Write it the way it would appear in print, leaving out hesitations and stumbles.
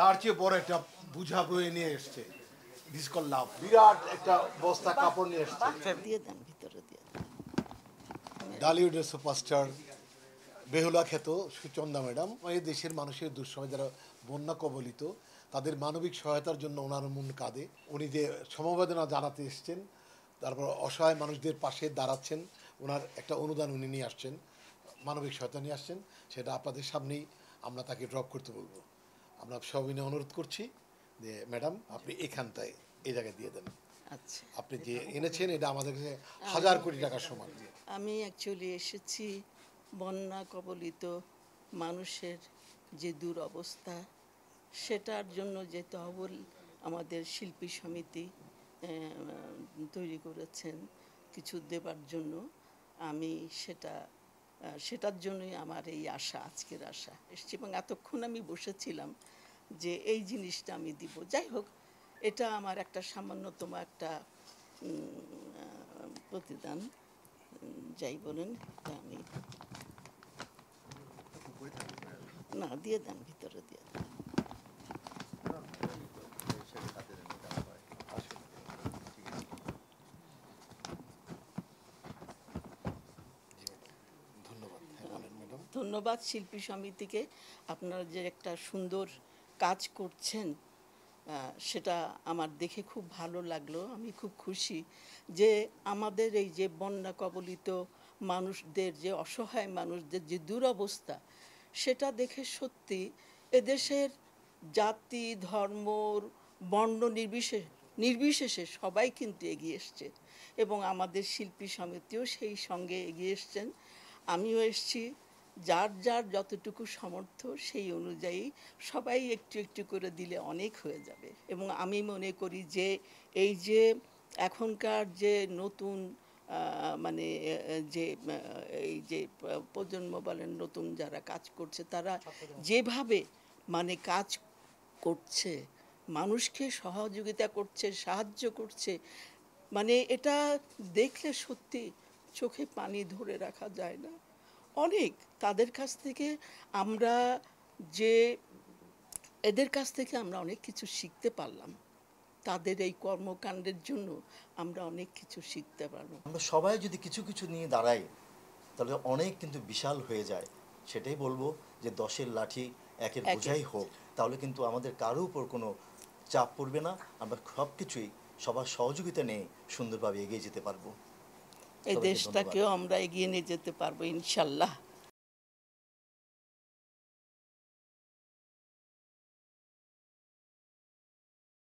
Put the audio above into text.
তার চেয়ে বড় একটা বুঝা বয়ে নিয়ে এসছে। দিস কল লাভ। বিরাট একটা বস্তা কাপড় নিয়ে এসছে। দিয়ে দেন, ভিতরে দিয়ে দেন। ডালিউডের সুপারস্টার বেহুলা খ্যাত সুচন্দা ম্যাডাম এই দেশের মানুষের দুঃসময় যারা বন্যা কবলিত তাদের মানবিক সহায়তার জন্য ওনার মন কাঁদে। উনি যে সমবেদনা জানাতে এসছেন, তারপর অসহায় মানুষদের পাশে দাঁড়াচ্ছেন, ওনার একটা অনুদান উনি নিয়ে আসছেন, মানবিক সহায়তা নিয়ে আসছেন, সেটা আপনাদের সামনেই আমরা তাকে ড্রপ করতে বলবো। আমরা সবিনয় অনুরোধ করছি যে ম্যাডাম আপনি এখানটায় এই জায়গায় দিয়ে দেন। আচ্ছা, আপনি যে এনেছেন এটা আমাদের কাছে 1000 কোটি টাকার সমান। আমি অ্যাকচুয়ালি এসেছি বন্যা কবলিত মানুষের যে দুরবস্থা সেটার জন্য যে তহবিল আমাদের শিল্পী সমিতি তৈরি করেছেন কিছু দেবার জন্য, আমি সেটার জন্যই আমার এই আশা, আজকের আশা এসেছি। এবং এতক্ষণ আমি বসেছিলাম যে এই জিনিসটা আমি দিব। যাই হোক, এটা আমার একটা সামান্যতম একটা প্রতিদান, যাই বলেন। আমি না, দিয়ে দেন, ভিতরে দিয়ে দেন। ধন্যবাদ শিল্পী সমিতিকে। আপনারা যে একটা সুন্দর কাজ করছেন সেটা আমার দেখে খুব ভালো লাগলো। আমি খুব খুশি যে আমাদের এই যে বন্যা কবলিত মানুষদের, যে অসহায় মানুষদের যে দুরবস্থা, সেটা দেখে সত্যি এদেশের জাতি, ধর্ম, বর্ণ নির্বিশেষে সবাই কিন্তু এগিয়ে এসছে এবং আমাদের শিল্পী সমিতিও সেই সঙ্গে এগিয়ে এসছেন। আমিও এসছি। যার যার যতটুকু সামর্থ্য সেই অনুযায়ী সবাই একটু একটু করে দিলে অনেক হয়ে যাবে। এবং আমি মনে করি যে এই যে এখনকার যে নতুন মানে যে এই যে প্রজন্ম বলেন, নতুন যারা কাজ করছে, তারা যেভাবে মানে কাজ করছে, মানুষকে সহযোগিতা করছে, সাহায্য করছে, মানে এটা দেখলে সত্যি চোখে পানি ধরে রাখা যায় না। অনেক তাদের কাছ থেকে আমরা যে এদের কাছ থেকে আমরা অনেক কিছু শিখতে পারলাম। তাদের এই কর্মকাণ্ডের জন্য আমরা অনেক কিছু শিখতে পারবো। আমরা সবাই যদি কিছু কিছু নিয়ে দাঁড়াই তাহলে অনেক কিন্তু বিশাল হয়ে যায়। সেটাই বলবো যে 10-এর লাঠি 1-এর বোঝাই হোক, তাহলে কিন্তু আমাদের কারো উপর কোনো চাপ পড়বে না। আমরা সব কিছুই সবার সহযোগিতা নিয়ে সুন্দরভাবে এগিয়ে যেতে পারবো। এই দেশটাকেও আমরা এগিয়ে নিয়ে যেতে পারবো ইনশাল্লাহ।